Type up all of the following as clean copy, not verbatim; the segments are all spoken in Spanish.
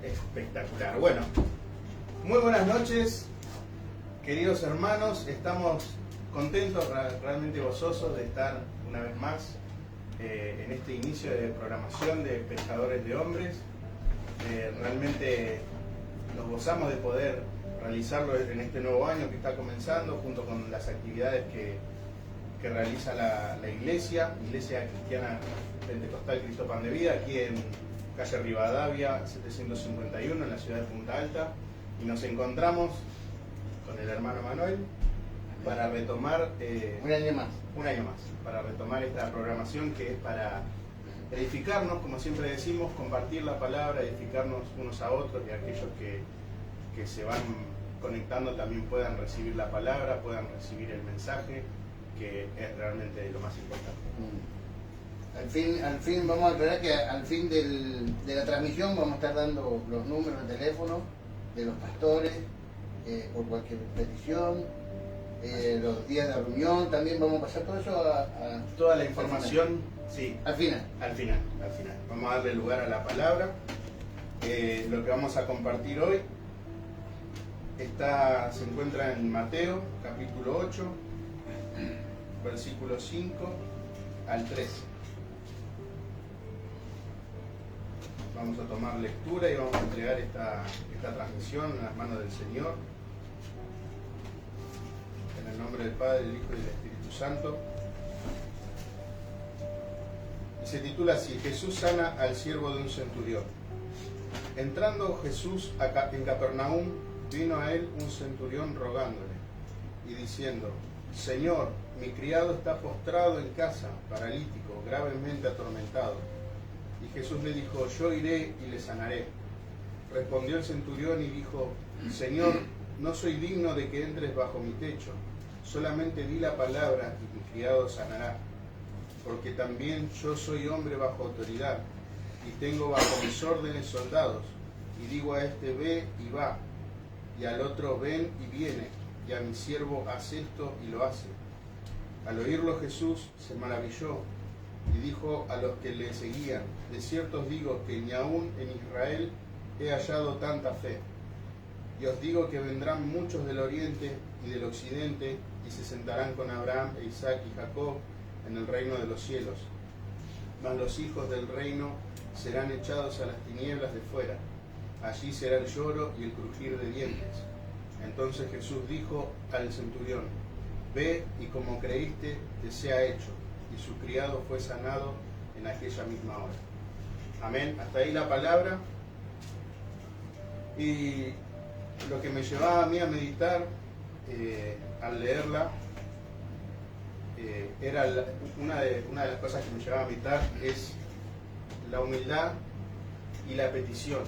Espectacular. Bueno, muy buenas noches, queridos hermanos. Estamos contentos, realmente gozosos de estar una vez más en este inicio de programación de Pescadores de Hombres. Realmente nos gozamos de poder realizarlo en este nuevo año que está comenzando, junto con las actividades que realiza la Iglesia Cristiana Pentecostal Cristo Pan de Vida, aquí en calle Rivadavia 751, en la ciudad de Punta Alta, y nos encontramos con el hermano Manuel para retomar un año más, para retomar esta programación que es para edificarnos, como siempre decimos, compartir la palabra, edificarnos unos a otros, y aquellos que se van conectando también puedan recibir la palabra, puedan recibir el mensaje, que es realmente lo más importante. Al fin vamos a aclarar que al fin de la transmisión vamos a estar dando los números de teléfono de los pastores por cualquier petición, los días de reunión, también vamos a pasar todo eso toda la información, sí, al final. Vamos a darle lugar a la palabra. Lo que vamos a compartir hoy se encuentra en Mateo capítulo 8, versículos 5 al 13. Vamos a tomar lectura y vamos a entregar esta transmisión en las manos del Señor. En el nombre del Padre, del Hijo y del Espíritu Santo. Y se titula así: Jesús sana al siervo de un centurión. Entrando Jesús en Capernaum, vino a él un centurión rogándole y diciendo: Señor, mi criado está postrado en casa, paralítico, gravemente atormentado. Y Jesús le dijo: yo iré y le sanaré. Respondió el centurión y dijo: Señor, no soy digno de que entres bajo mi techo, solamente di la palabra y mi criado sanará. Porque también yo soy hombre bajo autoridad, y tengo bajo mis órdenes soldados, y digo a este: ve y va, y al otro: ven y viene, y a mi siervo: haz esto, y lo hace. Al oírlo Jesús se maravilló y dijo a los que le seguían: de cierto os digo que ni aún en Israel he hallado tanta fe. Y os digo que vendrán muchos del oriente y del occidente y se sentarán con Abraham, e Isaac y Jacob en el reino de los cielos. Mas los hijos del reino serán echados a las tinieblas de fuera. Allí será el lloro y el crujir de dientes. Entonces Jesús dijo al centurión: ve, y como creíste, te sea hecho. Y su criado fue sanado en aquella misma hora. Amén. Hasta ahí la palabra. Y lo que me llevaba a mí a meditar al leerla era una de las cosas que me llevaba a meditar es la humildad y la petición.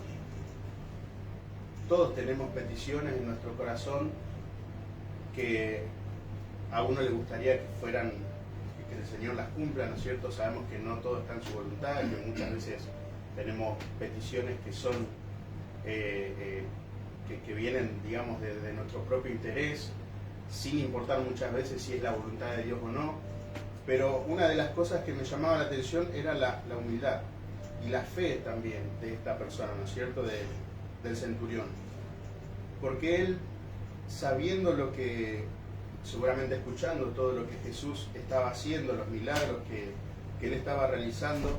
Todos tenemos peticiones en nuestro corazón que a uno le gustaría que fueran, que el Señor las cumpla, ¿no es cierto? Sabemos que no todo está en su voluntad, que muchas veces tenemos peticiones que son que vienen, digamos, de nuestro propio interés, sin importar muchas veces si es la voluntad de Dios o no. Pero una de las cosas que me llamaba la atención era la humildad y la fe también de esta persona, ¿no es cierto?, del centurión. Porque él, sabiendo lo que, seguramente escuchando todo lo que Jesús estaba haciendo, los milagros que él estaba realizando,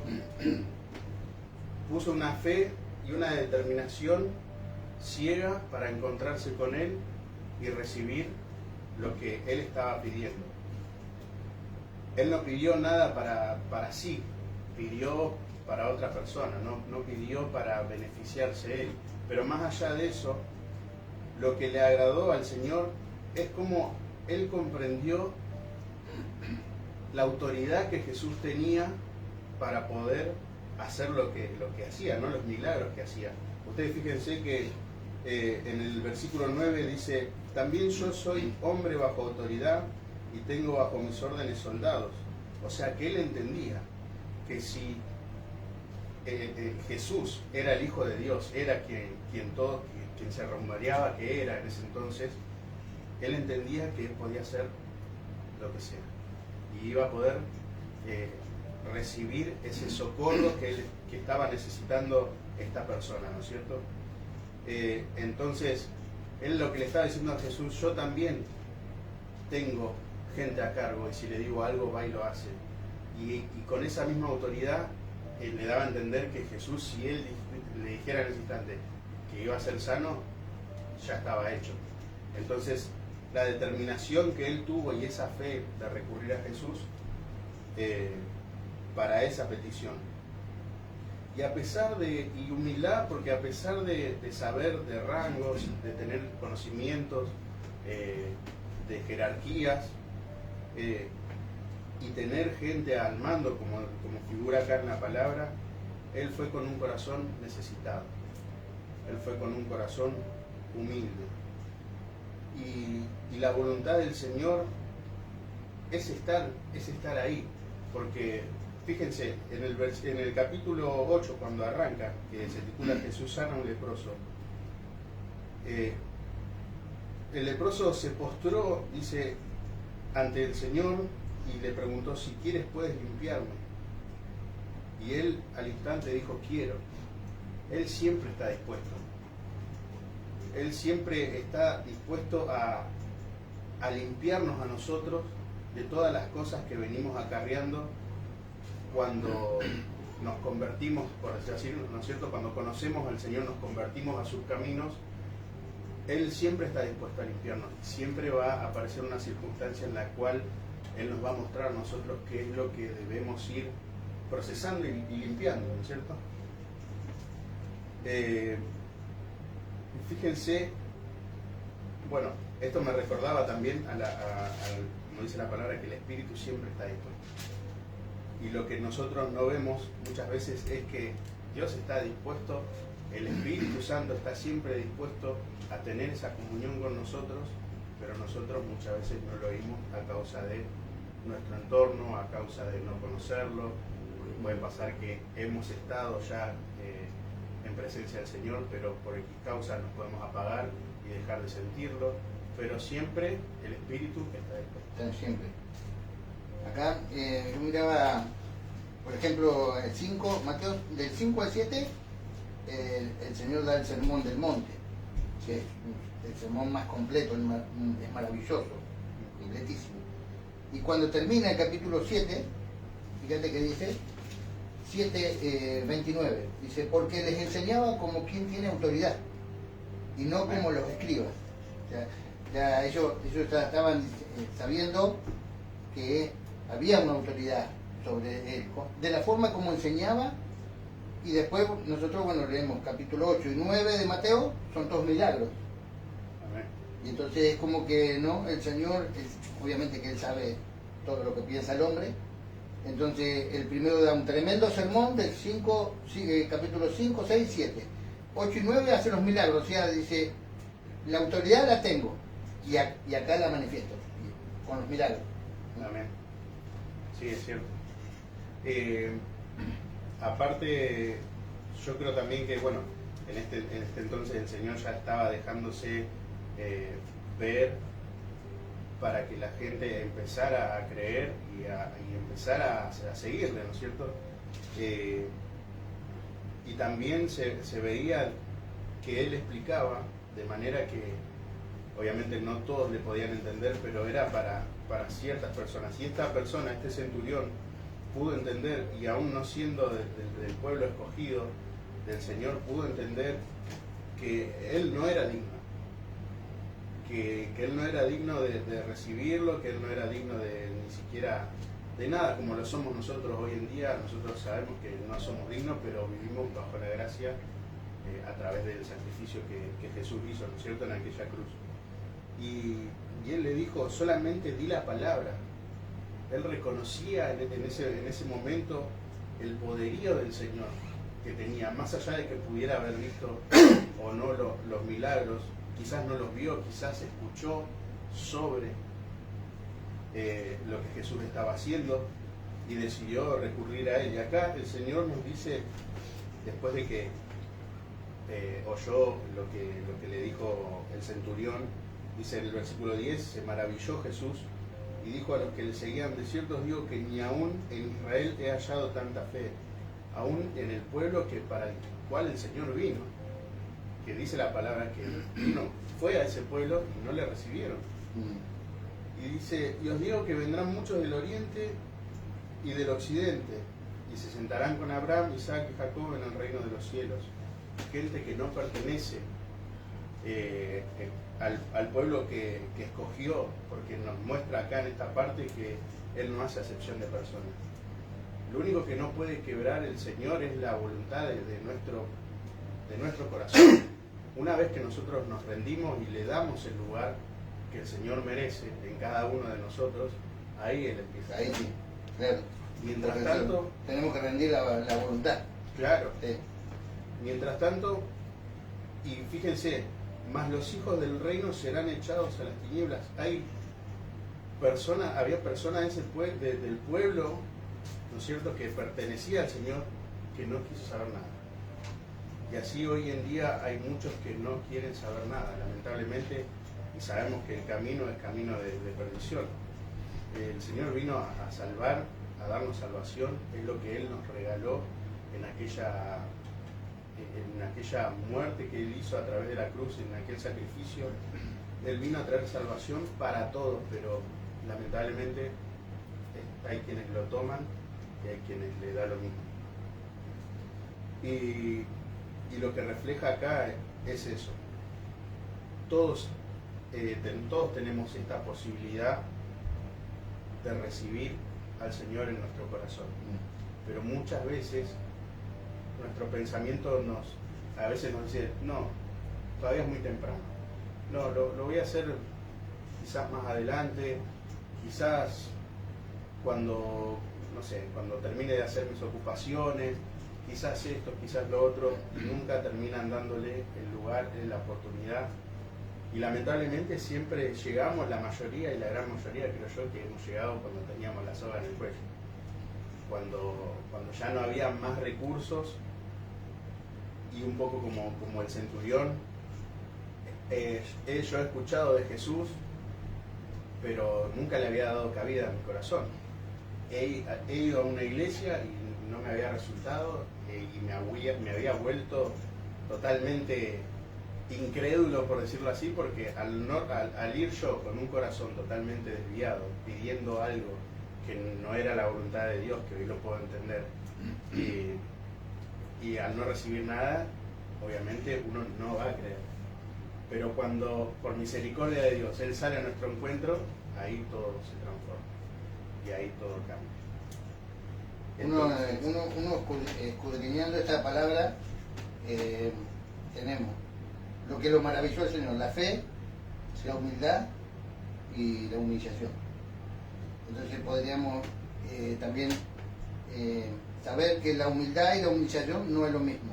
puso una fe y una determinación ciega para encontrarse con él y recibir lo que él estaba pidiendo. Él no pidió nada para sí, pidió para otra persona, no pidió para beneficiarse él. Pero más allá de eso, lo que le agradó al Señor es cómo él comprendió la autoridad que Jesús tenía para poder hacer lo que hacía, ¿no? Los milagros que hacía. Ustedes fíjense que en el versículo 9 dice: también yo soy hombre bajo autoridad y tengo bajo mis órdenes soldados. O sea que él entendía que si Jesús era el Hijo de Dios, era quien se rumoreaba que era en ese entonces, él entendía que él podía hacer lo que sea y iba a poder recibir ese socorro que estaba necesitando esta persona, ¿no es cierto? Entonces, él lo que le estaba diciendo a Jesús, yo también tengo gente a cargo y si le digo algo va y lo hace. Y con esa misma autoridad le daba a entender que Jesús, si él le dijera en ese instante que iba a ser sano, ya estaba hecho. Entonces, la determinación que él tuvo y esa fe de recurrir a Jesús para esa petición. Y a pesar de, y humildad, porque a pesar de saber de rangos, de tener conocimientos, de jerarquías, y tener gente al mando, como figura acá en la palabra, él fue con un corazón necesitado. Él fue con un corazón humilde. Y la voluntad del Señor es estar ahí, porque fíjense, en el capítulo 8, cuando arranca, que se titula Jesús sana a un leproso, el leproso se postró, dice, ante el Señor y le preguntó, si quieres puedes limpiarme. Y él al instante dijo, quiero. Él siempre está dispuesto. Él siempre está dispuesto a limpiarnos a nosotros de todas las cosas que venimos acarreando cuando nos convertimos, por así decirlo, ¿no es cierto? Cuando conocemos al Señor, nos convertimos a sus caminos. Él siempre está dispuesto a limpiarnos. Siempre va a aparecer una circunstancia en la cual Él nos va a mostrar a nosotros qué es lo que debemos ir procesando y limpiando, ¿no es cierto? Fíjense, bueno, esto me recordaba también como dice la palabra, que el Espíritu siempre está dispuesto. Y lo que nosotros no vemos muchas veces es que Dios está dispuesto, el Espíritu Santo está siempre dispuesto a tener esa comunión con nosotros, pero nosotros muchas veces no lo oímos a causa de nuestro entorno, a causa de no conocerlo. Puede pasar que hemos estado ya en presencia del Señor, pero por X causa nos podemos apagar y dejar de sentirlo, pero siempre el Espíritu está dispuesto. Siempre. Acá yo miraba, por ejemplo, el 5, Mateo, del 5 al 7, el Señor da el sermón del monte, que es el sermón más completo, es maravilloso, completísimo. Y cuando termina el capítulo 7, fíjate que dice, 7:29, dice, porque les enseñaba como quien tiene autoridad, y no como los escribas. O sea, ya ellos estaban sabiendo que había una autoridad sobre él, de la forma como enseñaba. Y después nosotros, bueno, leemos capítulo 8 y 9 de Mateo, son todos milagros. Amén. Y entonces es como que, ¿no? El Señor, obviamente que Él sabe todo lo que piensa el hombre. Entonces el primero da un tremendo sermón del capítulo 5, 6, 7. 8 y 9 hace los milagros, o sea, dice, la autoridad la tengo y acá la manifiesto, con los milagros. Amén. Sí, es cierto. Aparte, yo creo también que, bueno, en este entonces el Señor ya estaba dejándose ver para que la gente empezara a creer y empezara a seguirle, ¿no es cierto? Y también se veía que Él explicaba de manera que, obviamente no todos le podían entender, pero era para ciertas personas. Y esta persona, este centurión, pudo entender, y aún no siendo del pueblo escogido del Señor, pudo entender que él no era digno, que él no era digno de recibirlo, que él no era digno de ni siquiera de nada, como lo somos nosotros hoy en día. Nosotros sabemos que no somos dignos, pero vivimos bajo la gracia a través del sacrificio que Jesús hizo, ¿no es cierto?, en aquella cruz. Y él le dijo, solamente di la palabra. Él reconocía en ese momento el poderío del Señor que tenía, más allá de que pudiera haber visto o no los milagros, quizás no los vio, quizás escuchó sobre lo que Jesús estaba haciendo y decidió recurrir a Él. Y acá el Señor nos dice, después de que oyó lo que le dijo el centurión, dice en el versículo 10, se maravilló Jesús y dijo a los que le seguían, de cierto os digo que ni aún en Israel he hallado tanta fe, aún en el pueblo que para cual el Señor vino, que dice la palabra que vino, fue a ese pueblo y no le recibieron. Y dice, y os digo que vendrán muchos del oriente y del occidente, y se sentarán con Abraham, Isaac y Jacob en el reino de los cielos. Gente que no pertenece al pueblo que escogió, porque nos muestra acá en esta parte que Él no hace acepción de personas. Lo único que no puede quebrar el Señor es la voluntad de nuestro corazón. Una vez que nosotros nos rendimos y le damos el lugar que el Señor merece en cada uno de nosotros, ahí Él empieza. Ahí sí, claro. Mientras Porque tanto, tenemos que rendir la voluntad. claro, Sí. mientras tanto, y fíjense, más los hijos del reino serán echados a las tinieblas. Había personas del pueblo, ¿no es cierto?, que pertenecía al Señor, que no quiso saber nada. Y así hoy en día hay muchos que no quieren saber nada, lamentablemente, y sabemos que el camino es camino de perdición. El Señor vino a salvar, a darnos salvación, es lo que Él nos regaló en aquella muerte que Él hizo a través de la cruz, en aquel sacrificio. Él vino a traer salvación para todos, pero lamentablemente hay quienes lo toman y hay quienes le da lo mismo. Y lo que refleja acá es eso. Todos tenemos esta posibilidad de recibir al Señor en nuestro corazón, pero muchas veces nuestro pensamiento a veces nos dice, no, todavía es muy temprano, no, lo voy a hacer quizás más adelante, quizás cuando termine de hacer mis ocupaciones, quizás esto, quizás lo otro, y nunca terminan dándole el lugar, la oportunidad. Y lamentablemente siempre llegamos, la mayoría y la gran mayoría, creo yo, que hemos llegado cuando teníamos la soga en el cuello. Cuando ya no había más recursos, y un poco como el centurión, yo he escuchado de Jesús, pero nunca le había dado cabida a mi corazón. He ido a una iglesia y no me había resultado, y me había vuelto totalmente incrédulo, por decirlo así, porque al ir yo con un corazón totalmente desviado, pidiendo algo que no era la voluntad de Dios, que hoy lo puedo entender, y al no recibir nada, obviamente uno no va a creer. Pero cuando, por misericordia de Dios, Él sale a nuestro encuentro, ahí todo se transforma y ahí todo cambia. Uno escudriñando esta palabra, tenemos lo que lo maravilló el Señor, la fe, la humildad y la humillación. Entonces podríamos también saber que la humildad y la humillación no es lo mismo.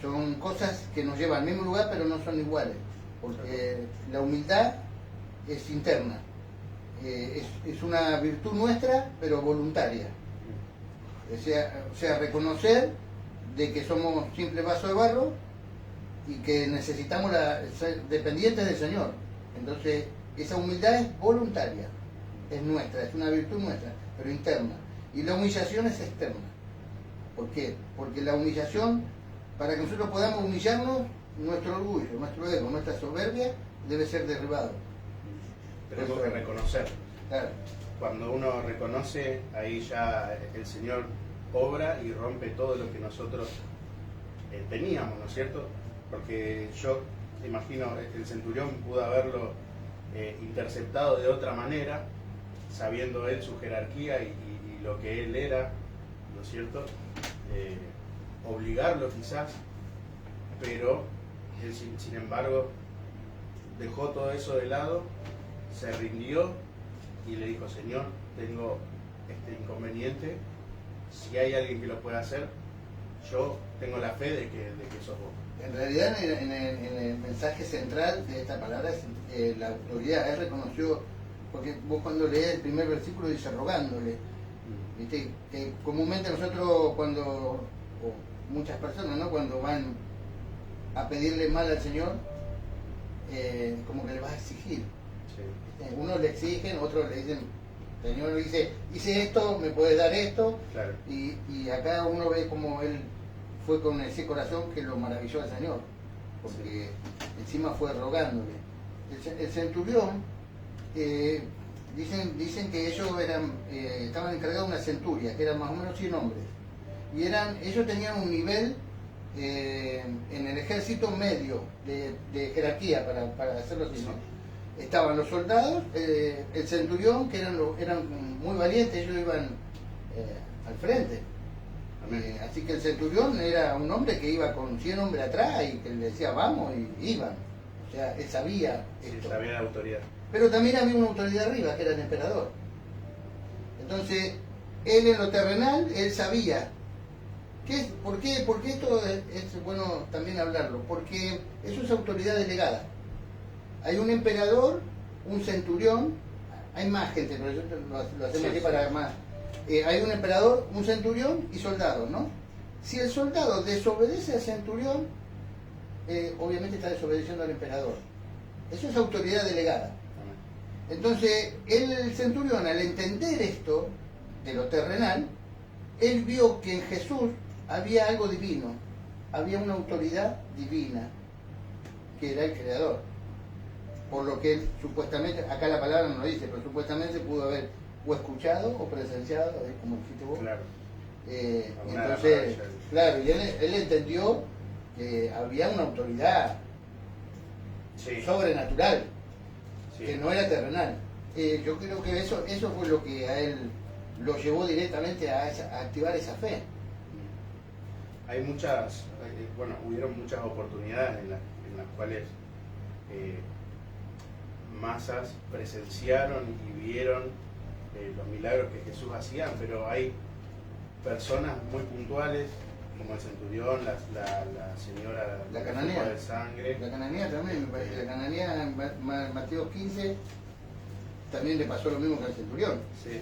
Son cosas que nos llevan al mismo lugar, pero no son iguales. Porque la humildad es interna. Es una virtud nuestra, pero voluntaria. O sea, reconocer de que somos simple vaso de barro y que necesitamos ser dependientes del Señor. Entonces, esa humildad es voluntaria, es nuestra, es una virtud nuestra, pero interna. Y la humillación es externa. ¿Por qué? Porque la humillación, para que nosotros podamos humillarnos, nuestro orgullo, nuestro ego, nuestra soberbia debe ser derribado. Tenemos que reconocer. Claro. Cuando uno reconoce, ahí ya el Señor obra y rompe todo lo que nosotros teníamos, ¿no es cierto? Porque yo imagino, el centurión pudo haberlo interceptado de otra manera, sabiendo él su jerarquía y lo que él era, ¿no es cierto? Obligarlo quizás, pero él sin embargo dejó todo eso de lado, se rindió y le dijo: Señor, tengo este inconveniente, si hay alguien que lo pueda hacer, yo tengo la fe de que sos vos. En realidad, en el mensaje central de esta palabra es la autoridad. Él reconoció, porque vos cuando lees el primer versículo dice rogándole. ¿Viste? Que comúnmente nosotros o muchas personas, ¿no?, cuando van a pedirle mal al Señor, como que le vas a exigir. Sí. Unos le exigen, otros le dicen, Señor dice, hice esto, me puedes dar esto. Claro. Y acá uno ve como él fue con ese corazón que lo maravilló al Señor, porque encima fue rogándole. El centurión, dicen que ellos estaban encargados de una centuria, que eran más o menos 100 hombres, y ellos tenían un nivel en el ejército medio de jerarquía, para hacerlo así, ¿no? Estaban los soldados, el centurión, que eran muy valientes, ellos iban al frente. Así que el centurión era un hombre que iba con 100 hombres atrás y que le decía vamos y iban. O sea, él sabía esto. Sabía la autoridad. Pero también había una autoridad arriba, que era el emperador. Entonces, él en lo terrenal, él sabía. ¿Por qué esto es bueno también hablarlo? Porque eso es autoridad delegada. Hay un emperador, un centurión, hay más gente, pero yo lo hacemos aquí para más. Hay un emperador, un centurión y soldados, ¿no? Si el soldado desobedece al centurión, obviamente está desobedeciendo al emperador. Eso es autoridad delegada. Entonces, el centurión, al entender esto de lo terrenal, él vio que en Jesús había algo divino, había una autoridad divina, que era el Creador. Por lo que él supuestamente, acá la palabra no lo dice, pero supuestamente pudo haber o escuchado o presenciado, como dijiste vos. Claro. Entonces, claro, y él entendió que había una autoridad sobrenatural, que no era terrenal. Yo creo que eso fue lo que a él lo llevó directamente a activar esa fe. Hay hubieron muchas oportunidades en las cuales masas presenciaron y vieron los milagros que Jesús hacía, pero hay personas muy puntuales, como el centurión, la señora la cananea de sangre. La cananea también, me parece. La cananea en Mateo 15 también le pasó lo mismo que al centurión. Sí.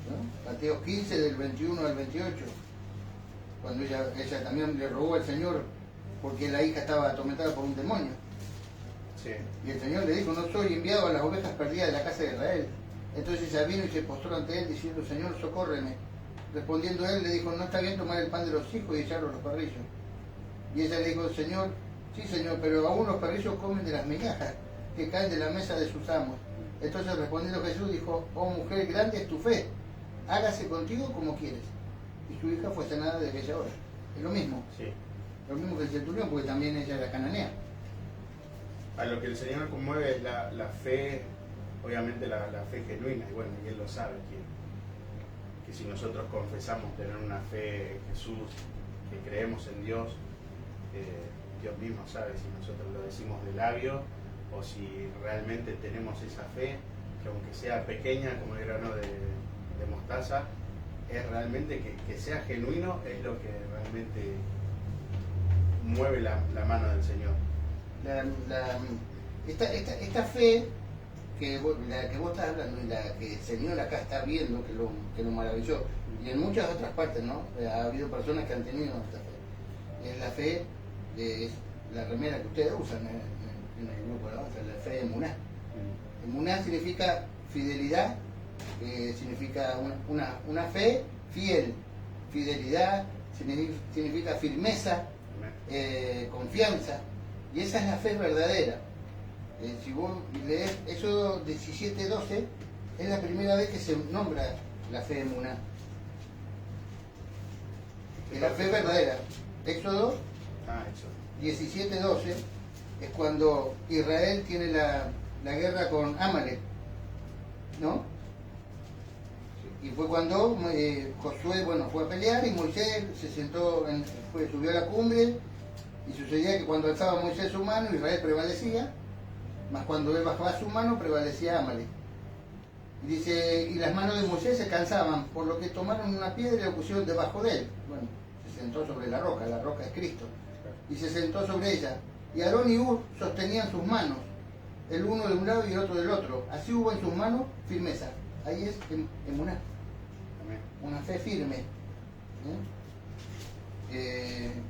¿No? Mateo 15 del 21 al 28, cuando ella también le rogó al Señor porque la hija estaba atormentada por un demonio. Sí. Y el Señor le dijo, no soy enviado a las ovejas perdidas de la casa de Israel. Entonces ella vino y se postró ante él diciendo, Señor, socórreme. Respondiendo él, le dijo, no está bien tomar el pan de los hijos y echarlo a los perrillos. Y ella le dijo, Señor, sí Señor, pero aún los perrillos comen de las migajas que caen de la mesa de sus amos. Entonces respondiendo Jesús dijo, oh mujer, grande es tu fe, hágase contigo como quieres. Y su hija fue sanada de aquella hora. Es lo mismo. Sí. Lo mismo que el centurión, porque también ella era cananea. A lo que el Señor conmueve es la fe, obviamente la fe genuina, y bueno, y Él lo sabe, que si nosotros confesamos tener una fe en Jesús, que creemos en Dios, Dios mismo sabe si nosotros lo decimos de labio o si realmente tenemos esa fe, que aunque sea pequeña como el grano de mostaza, es realmente que sea genuino, es lo que realmente mueve la mano del Señor. Esta fe la que vos estás hablando y la que el Señor acá está viendo, que lo maravilló, y en muchas otras partes, ¿no? Ha habido personas que han tenido esta fe. Es la fe, es la remera que ustedes usan en el grupo, ¿no? Es la fe de Emuná. Emuná significa fidelidad, significa una fe fiel. Fidelidad significa firmeza, confianza, y esa es la fe verdadera. Si vos lees Éxodo 17:12, es la primera vez que se nombra la fe de Emuná. Es la fe verdadera. Éxodo 17:12 es cuando Israel tiene la guerra con Amalek, ¿no? Y fue cuando Josué fue a pelear y Moisés se sentó, subió a la cumbre, y sucedía que cuando alzaba Moisés su mano, Israel prevalecía, mas cuando él bajaba su mano, prevalecía Amalek. Y dice, y las manos de Moisés se cansaban, por lo que tomaron una piedra y la pusieron debajo de él. Bueno, se sentó sobre la roca es Cristo, y se sentó sobre ella. Y Aarón y Hur sostenían sus manos, el uno de un lado y el otro del otro. Así hubo en sus manos firmeza. Ahí es Emuná, una fe firme.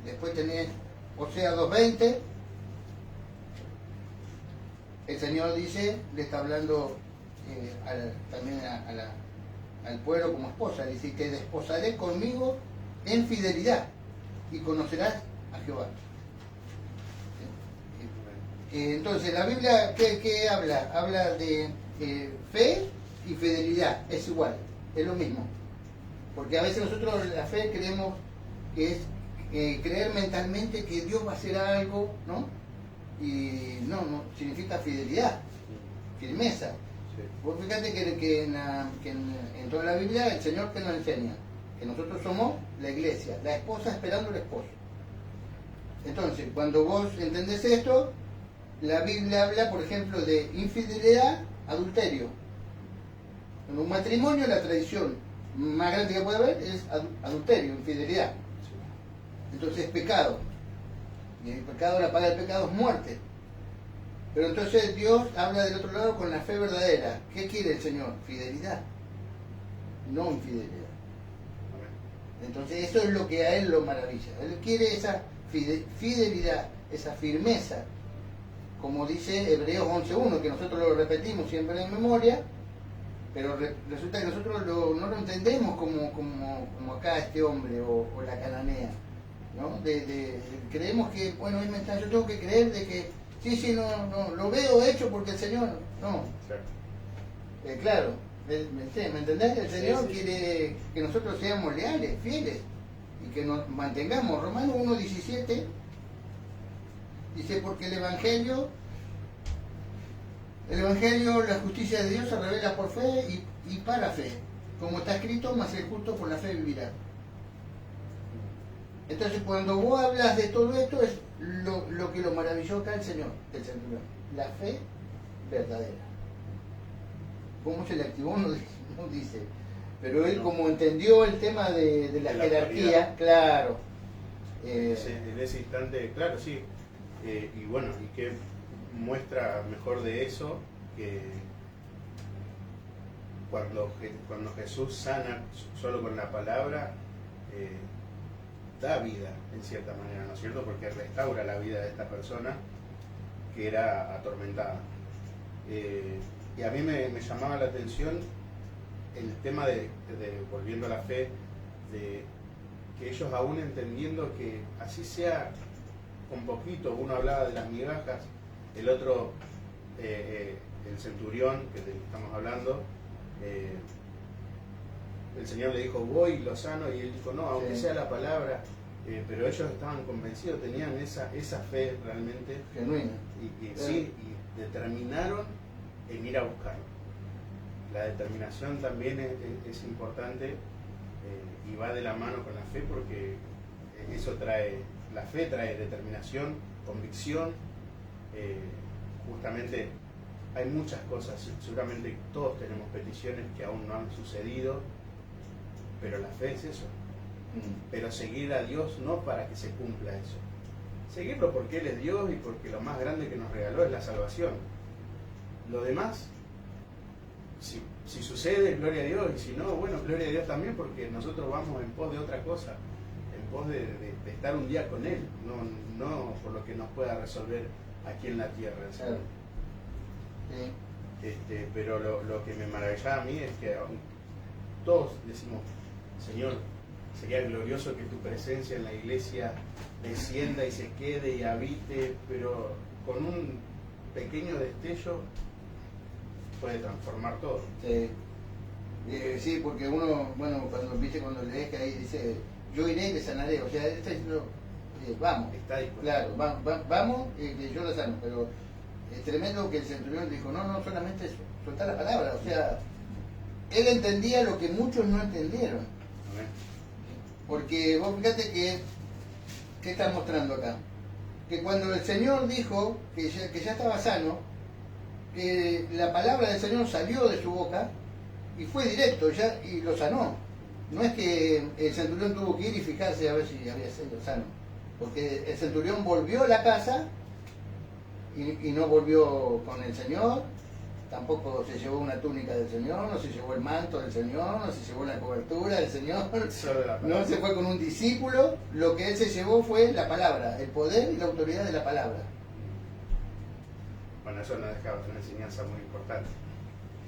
Después tenés Osea 2:20. El Señor dice, le está hablando también al pueblo como esposa, dice, te desposaré conmigo en fidelidad, y conocerás a Jehová. Entonces, la Biblia, ¿qué habla? Habla de fe y fidelidad, es igual, es lo mismo. Porque a veces nosotros la fe creemos que es creer mentalmente que Dios va a hacer algo, ¿no? Y no significa fidelidad, firmeza. Sí. Vos fíjate que en toda la Biblia el Señor te nos enseña que nosotros somos la iglesia, la esposa esperando al esposo. Entonces, cuando vos entendés esto, la Biblia habla, por ejemplo, de infidelidad, adulterio. En un matrimonio la tradición más grande que puede haber es adulterio, infidelidad. Entonces es pecado. Y el pecado, la paga del pecado es muerte. Pero entonces Dios habla del otro lado con la fe verdadera. ¿Qué quiere el Señor? Fidelidad, no infidelidad. Entonces eso es lo que a Él lo maravilla. Él quiere esa fidelidad, esa firmeza. Como dice Hebreos 11.1, que nosotros lo repetimos siempre en memoria, pero resulta que nosotros no lo entendemos como acá este hombre o la cananea, ¿no? Creemos que, bueno, yo tengo que creer de que, sí, no, lo veo hecho porque el Señor, no. Claro, ¿me entendés? El Señor quiere que nosotros seamos leales, fieles, y que nos mantengamos. Romanos 1.17 dice, porque el Evangelio, la justicia de Dios se revela por fe y para fe. Como está escrito, mas el justo por la fe vivirá. Entonces, cuando vos hablas de todo esto, es lo que lo maravilló acá el Señor, el centurión. La fe verdadera. ¿Cómo se le activó? No dice. Pero él, como entendió el tema de la jerarquía, claro. En ese instante, claro, sí. Y bueno, y qué muestra mejor de eso que cuando Jesús sana solo con la palabra, da vida en cierta manera, ¿no es cierto? Porque restaura la vida de esta persona que era atormentada. Y a mí me llamaba la atención el tema de volviendo a la fe, de que ellos aún entendiendo que así sea con poquito, uno hablaba de las migajas, el otro, el centurión que estamos hablando, el Señor le dijo, voy y lo sano, y él dijo, no, aunque sea la palabra, pero ellos estaban convencidos, tenían esa fe realmente, genuina, sí, y determinaron en ir a buscarlo. La determinación también es importante y va de la mano con la fe, porque eso la fe trae determinación, convicción. Justamente hay muchas cosas, seguramente todos tenemos peticiones que aún no han sucedido, pero la fe es eso. Pero seguir a Dios no para que se cumpla eso, seguirlo porque Él es Dios y porque lo más grande que nos regaló es la salvación. Lo demás, si sucede, gloria a Dios, y si no, bueno, gloria a Dios también, porque nosotros vamos en pos de otra cosa, en pos de estar un día con Él, no por lo que nos pueda resolver aquí en la tierra. Claro. Pero lo que me maravillaba a mí es que todos decimos, Señor, sería glorioso que tu presencia en la iglesia descienda y se quede y habite, pero con un pequeño destello puede transformar todo. Sí, porque uno, bueno, cuando lees que ahí dice, yo iré y le sanaré, o sea, él está diciendo, vamos, Está dispuesto. claro, vamos, que yo lo sano, pero es tremendo que el centurión dijo, no, solamente soltar la palabra, o sea, él entendía lo que muchos no entendieron. Amén. Porque vos fíjate que, ¿qué está mostrando acá? Que cuando el Señor dijo que ya estaba sano, que la palabra del Señor salió de su boca y fue directo y lo sanó. No es que el centurión tuvo que ir y fijarse a ver si había sido sano, porque el centurión volvió a la casa y no volvió con el Señor, tampoco se llevó una túnica del Señor, no se llevó el manto del Señor, no se llevó la cobertura del Señor, no se fue con un discípulo. Lo que él se llevó fue la palabra, el poder y la autoridad de la palabra. Bueno, eso nos deja una enseñanza muy importante,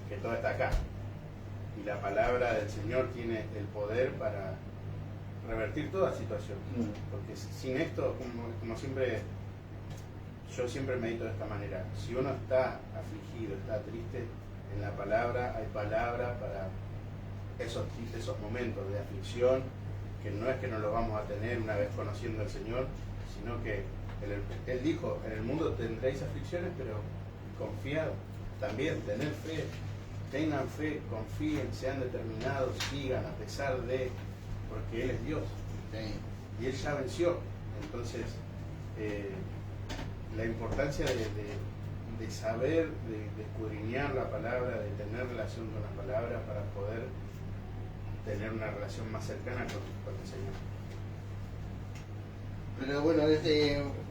que todo está acá, y la palabra del Señor tiene el poder para revertir toda situación. Porque sin esto, como siempre, yo siempre medito de esta manera. Si uno está afligido, está triste, en la palabra hay palabra para esos momentos de aflicción, que no es que no los vamos a tener una vez conociendo al Señor, sino que Él dijo, en el mundo tendréis aflicciones, pero confiad también, tener fe, tengan fe, confíen, sean determinados, sigan a pesar de, porque Él es Dios. Y Él ya venció. Entonces, la importancia de saber, de escudriñar la palabra, de tener relación con la palabra para poder tener una relación más cercana con el Señor. Pero bueno,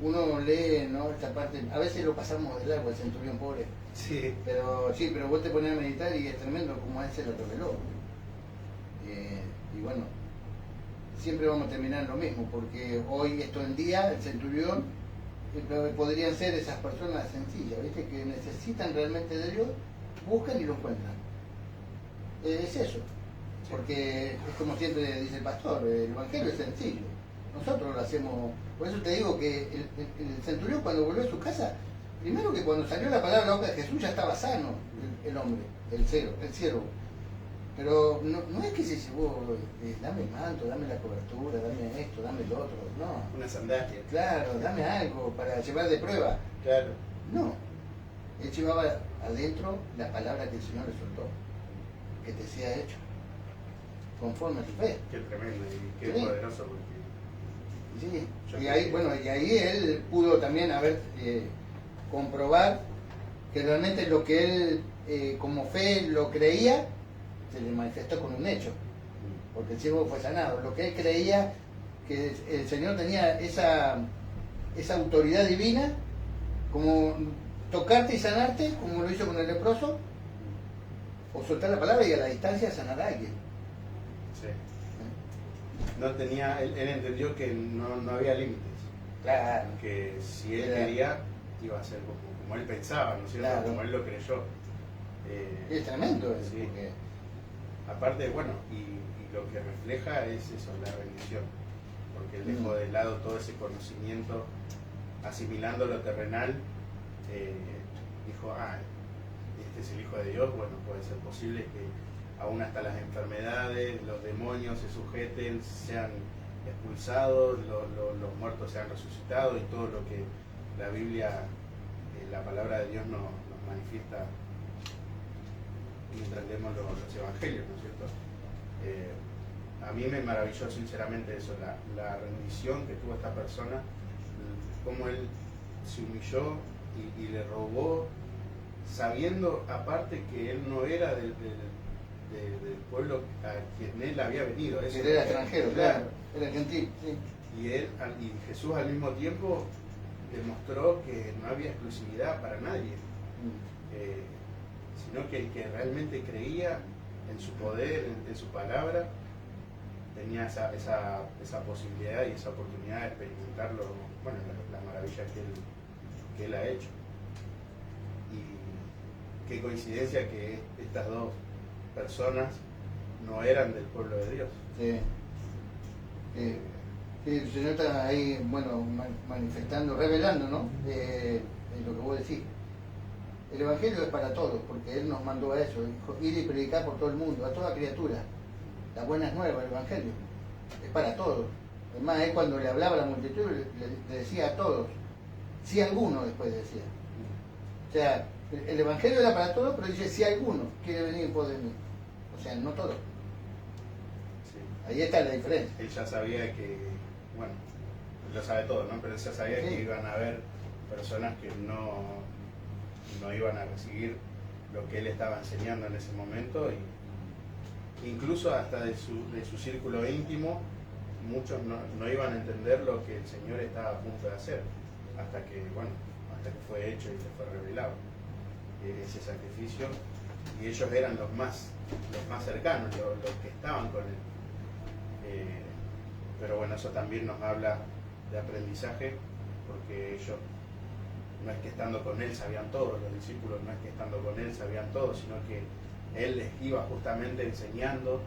uno lee, ¿no?, esta parte, a veces lo pasamos de largo, el centurión pobre. Sí. Pero vos te pones a meditar y es tremendo como a él se lo reveló. Y bueno, siempre vamos a terminar en lo mismo, porque hoy, esto en día, el centurión podrían ser esas personas sencillas, ¿viste?, que necesitan realmente de Dios, buscan y lo encuentran. Es eso, porque es como siempre dice el pastor, el evangelio es sencillo, nosotros lo hacemos. Por eso te digo que el centurión, cuando volvió a su casa, primero que cuando salió la palabra de la boca de Jesús ya estaba sano el hombre, el siervo. Pero no es que se llevó, dame el manto, dame la cobertura, dame esto, dame lo otro, no. Una sandalia. Claro, dame algo para llevar de prueba. Claro. No. Él llevaba adentro la palabra que el Señor le soltó, que te sea hecho, conforme a tu fe. Qué tremendo y qué poderoso. Porque sí. Y ahí él pudo también comprobar que realmente lo que él como fe lo creía, se le manifestó con un hecho, porque el ciego fue sanado. Lo que él creía, que el Señor tenía esa autoridad divina, como tocarte y sanarte, como lo hizo con el leproso, o soltar la palabra y a la distancia sanar a alguien. Sí. No tenía, él entendió que no había límites. Claro. Que si él quería, iba a ser como él pensaba, ¿no es cierto? Claro. Como él lo creyó. Es tremendo eso. Sí. Porque... Aparte, bueno, y lo que refleja es eso, la rendición. Porque él dejó de lado todo ese conocimiento, asimilando lo terrenal, dijo, este es el Hijo de Dios, bueno, puede ser posible que aún hasta las enfermedades, los demonios se sujeten, sean expulsados, los muertos sean resucitados y todo lo que la Biblia, la palabra de Dios nos manifiesta mientras leemos los evangelios, ¿no es cierto? A mí me maravilló sinceramente eso, la rendición que tuvo esta persona, cómo él se humilló y le rogó, sabiendo aparte que él no era del pueblo a quien él había venido. Él era extranjero, claro, era gentil, sí. Y Jesús al mismo tiempo demostró que no había exclusividad para nadie, sino que el que realmente creía en su poder, en su palabra, tenía esa posibilidad y esa oportunidad de experimentarlo, bueno, la maravilla que él ha hecho. Y qué coincidencia que estas dos personas no eran del pueblo de Dios. Sí. El Señor está ahí, bueno, manifestando, revelando, ¿no? Lo que vos decís. El Evangelio es para todos, porque Él nos mandó a eso, dijo, ir y predicar por todo el mundo, a toda criatura. La buena nueva, el Evangelio, es para todos. Además, Él cuando le hablaba a la multitud, le decía a todos, si alguno, después decía. O sea, el Evangelio era para todos, pero dice, si alguno quiere venir en pos de mí. O sea, no todos. Sí. Ahí está la diferencia. Él ya sabía que, bueno, él lo sabe todo, ¿no? Pero él ya sabía que iban a haber personas que no iban a recibir lo que él estaba enseñando en ese momento, y incluso hasta de su círculo íntimo muchos no iban a entender lo que el Señor estaba a punto de hacer, hasta que fue hecho y se fue revelado ese sacrificio, y ellos eran los más cercanos, los que estaban con él. Pero bueno, eso también nos habla de aprendizaje, porque ellos no es que estando con él sabían todo, los discípulos no es que estando con él sabían todo, sino que él les iba justamente enseñando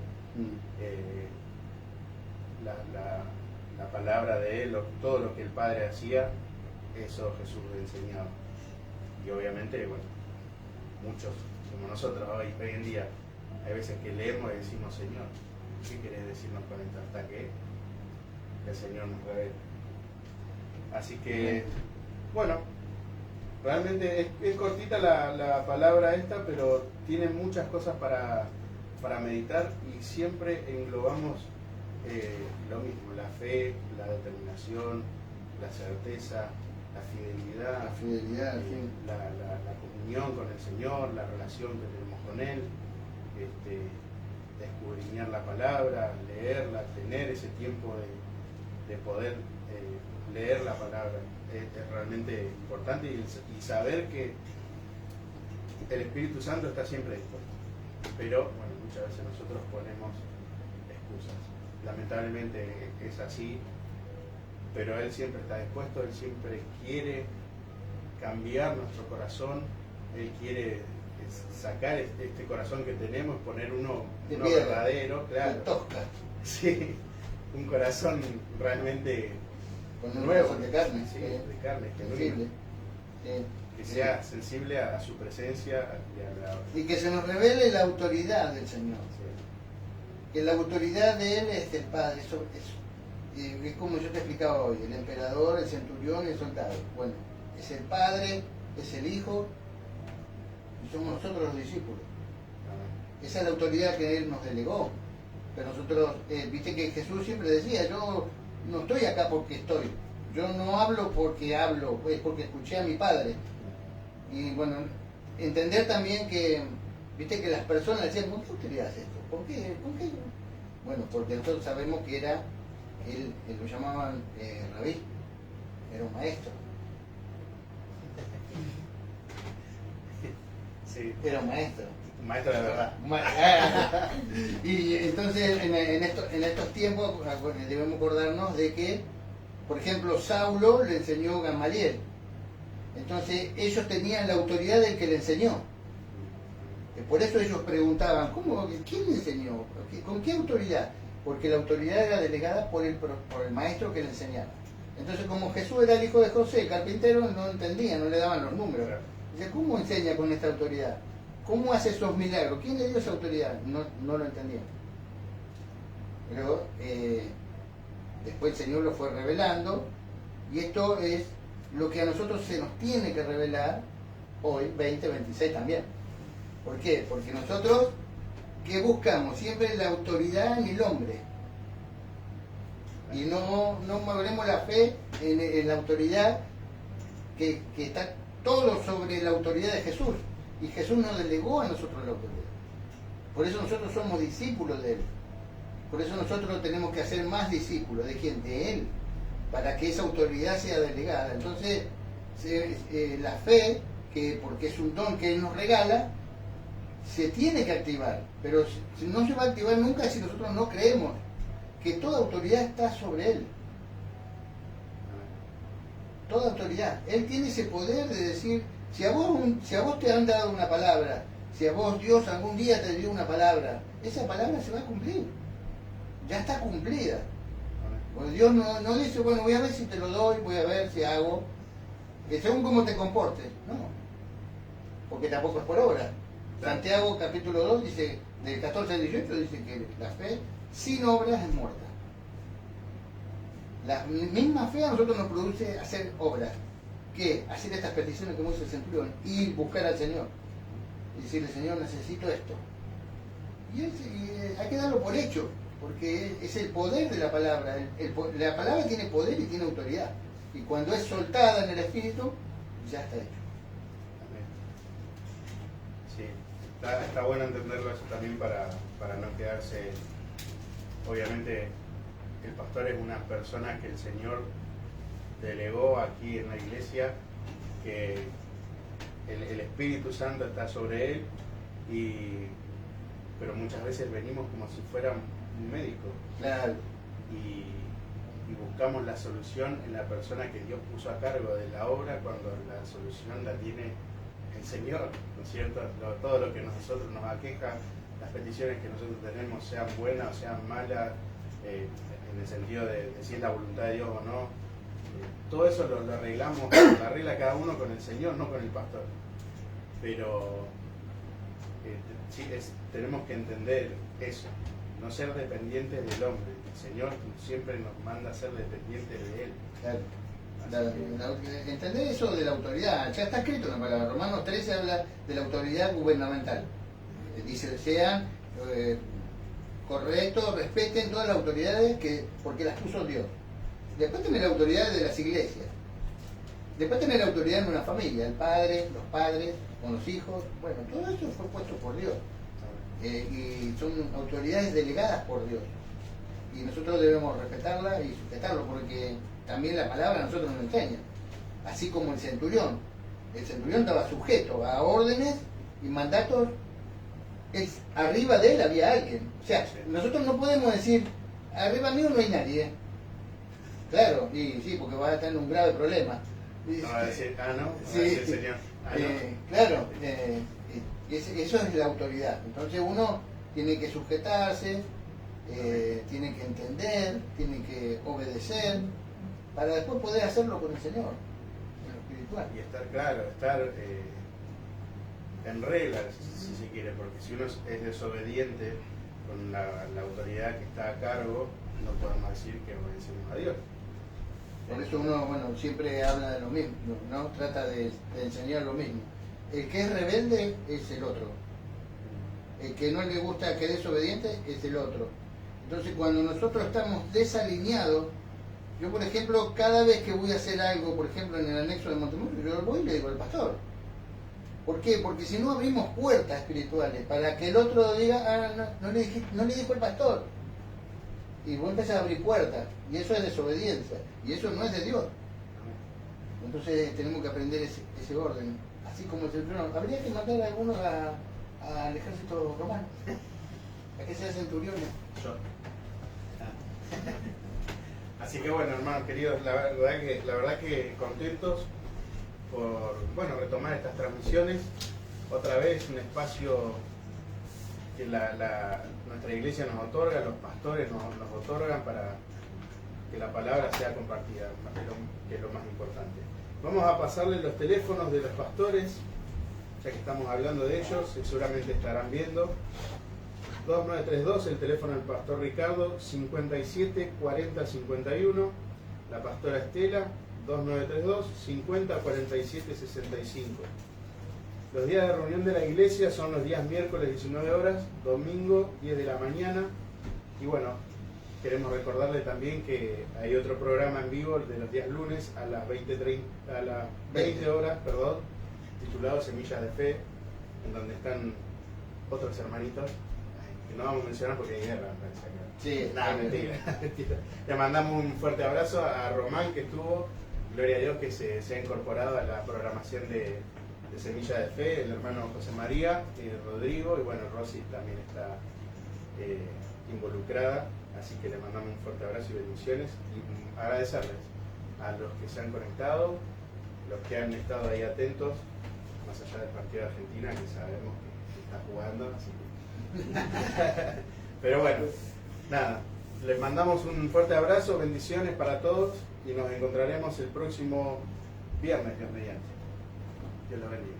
la palabra de Él, todo lo que el Padre hacía, eso Jesús le enseñaba. Y obviamente, bueno, muchos como nosotros hoy en día, hay veces que leemos y decimos, Señor, ¿qué querés decirnos con esto? Hasta que el Señor nos revele. Así que, bueno, realmente es cortita la palabra esta, pero tiene muchas cosas para meditar y siempre englobamos lo mismo, la fe, la determinación, la certeza, la fidelidad, la comunión con el Señor, la relación que tenemos con Él, escudriñar la palabra, leerla, tener ese tiempo de poder leer la palabra es realmente importante y saber que el Espíritu Santo está siempre dispuesto. Pero bueno, muchas veces nosotros ponemos excusas. Lamentablemente es así, pero Él siempre está dispuesto, Él siempre quiere cambiar nuestro corazón, Él quiere sacar este corazón que tenemos, poner uno verdadero, claro. Tosca. Sí, un corazón realmente con un nuevo, corazón de carne, sí, de carne, sensible. Que sea sensible a su presencia y que se nos revele la autoridad del Señor. Sí. Que la autoridad de Él es del Padre. Eso es como yo te explicaba hoy, el emperador, el centurión y el soldado. Bueno, es el Padre, es el Hijo y somos nosotros los discípulos. Esa es la autoridad que Él nos delegó. Pero nosotros, viste que Jesús siempre decía, yo no estoy acá porque estoy, yo no hablo porque hablo, es porque escuché a mi Padre. Y bueno, entender también que, viste que las personas decían, ¿por qué usted hace esto? ¿Por qué? Bueno, porque nosotros sabemos que era, él lo llamaban rabí, era un maestro. Sí. Era un maestro. Maestro de verdad. Y entonces en estos tiempos debemos acordarnos de que, por ejemplo, Saulo le enseñó Gamaliel. Entonces ellos tenían la autoridad del que le enseñó. Por eso ellos preguntaban, ¿quién le enseñó? ¿Con qué autoridad? Porque la autoridad era delegada por el maestro que le enseñaba. Entonces, como Jesús era el hijo de José, el carpintero, no entendía, no le daban los números. Dice, ¿cómo enseña con esta autoridad? ¿Cómo hace esos milagros? ¿Quién le dio esa autoridad? No lo entendía. Pero después el Señor lo fue revelando, y esto es lo que a nosotros se nos tiene que revelar hoy, 2026 también. ¿Por qué? Porque nosotros, ¿qué buscamos? Siempre la autoridad en el hombre. Y no moveremos la fe en la autoridad que está todo sobre la autoridad de Jesús. Y Jesús nos delegó a nosotros la autoridad. Por eso nosotros somos discípulos de Él. Por eso nosotros tenemos que hacer más discípulos. ¿De quién? De Él. Para que esa autoridad sea delegada. Entonces, la fe, porque es un don que Él nos regala, se tiene que activar. Pero no se va a activar nunca si nosotros no creemos que toda autoridad está sobre Él. Toda autoridad. Él tiene ese poder de decir, si a vos te han dado una palabra, si a vos Dios algún día te dio una palabra, esa palabra se va a cumplir. Ya está cumplida. Porque Dios no dice, bueno, voy a ver si te lo doy, voy a ver si hago, según cómo te comportes. No. Porque tampoco es por obra. Santiago capítulo 2 dice, del 14 al 18 dice que la fe sin obras es muerta. La misma fe a nosotros nos produce hacer obras. ¿Qué? Hacer estas peticiones que hizo el centurión, ir buscar al Señor y decirle, Señor, necesito esto. Y hay que darlo por hecho, porque es el poder de la palabra. La palabra tiene poder y tiene autoridad. Y cuando es soltada en el Espíritu, ya está hecho. Sí, está bueno entenderlo eso también para no quedarse. Obviamente, el pastor es una persona que el Señor delegó aquí en la iglesia, que el Espíritu Santo está sobre él, pero muchas veces venimos como si fuera un médico. Claro. Y buscamos la solución en la persona que Dios puso a cargo de la obra, cuando la solución la tiene el Señor, ¿no es cierto? Todo lo que nosotros nos aqueja, las peticiones que nosotros tenemos, sean buenas o sean malas, en el sentido de si es la voluntad de Dios o no. Todo eso lo arreglamos, lo arregla cada uno con el Señor, no con el pastor. Pero sí, tenemos que entender eso, no ser dependientes del hombre. El Señor siempre nos manda a ser dependientes de Él. Claro. Entender eso de la autoridad, ya está escrito en la palabra. Romanos 13 habla de la autoridad gubernamental. Dice, sean correctos, respeten todas las autoridades porque las puso Dios. Después tenés la autoridad de las iglesias. Después tenés la autoridad en una familia, el padre, los padres, con los hijos. Bueno, todo eso fue puesto por Dios. Y son autoridades delegadas por Dios. Y nosotros debemos respetarla y sujetarlo, porque también la palabra a nosotros nos enseña. Así como el centurión. El centurión estaba sujeto a órdenes y mandatos. Arriba de él había alguien. O sea, nosotros no podemos decir, arriba mío no hay nadie. Claro, y sí, porque va a estar en un grave problema. No va a decir, no, sí, va a decir Señor. No. Claro, eso es la autoridad. Entonces uno tiene que sujetarse, tiene que entender, tiene que obedecer, para después poder hacerlo con el Señor, en lo espiritual. Y estar claro, estar en regla, si se quiere, porque si uno es desobediente con la autoridad que está a cargo, no podemos decir que obedecemos a Dios. Por eso uno, siempre habla de lo mismo, ¿no? Trata de enseñar lo mismo. El que es rebelde es el otro. El que no le gusta que es desobediente es el otro. Entonces, cuando nosotros estamos desalineados, yo, por ejemplo, cada vez que voy a hacer algo, por ejemplo, en el anexo de Montemurro, yo voy y le digo al pastor. ¿Por qué? Porque si no abrimos puertas espirituales para que el otro diga, no le dijo el pastor. Y vos empezás a abrir puertas, y eso es desobediencia, y eso no es de Dios. Entonces tenemos que aprender ese orden. Así como el centurión, habría que mandar a algunos al ejército romano, a que sean centuriones. Yo. Así que bueno, hermanos queridos, la verdad que contentos por retomar estas transmisiones. Otra vez un espacio que nuestra iglesia nos otorga, los pastores nos otorgan para que la palabra sea compartida, que es lo más importante. Vamos a pasarles los teléfonos de los pastores, ya que estamos hablando de ellos, seguramente estarán viendo. 2932, el teléfono del pastor Ricardo, 57 40 51, la pastora Estela, 2932 50 47 65. Los días de reunión de la iglesia son los días miércoles 19 horas, domingo 10 de la mañana. Y bueno, queremos recordarle también que hay otro programa en vivo de los días lunes a las 20 horas, titulado Semillas de Fe, en donde están otros hermanitos, que no vamos a mencionar porque hay guerra. Sí, nada, mentira. Le mandamos un fuerte abrazo a Román, que estuvo, gloria a Dios, que se ha incorporado a la programación de Semilla de Fe, el hermano José María, Rodrigo, y bueno, Rosy también está involucrada, así que le mandamos un fuerte abrazo y bendiciones, y agradecerles a los que se han conectado, los que han estado ahí atentos, más allá del partido de Argentina, que sabemos que está jugando, así que... Pero bueno, nada, les mandamos un fuerte abrazo, bendiciones para todos, y nos encontraremos el próximo viernes, Dios mediante. Dios los bendiga.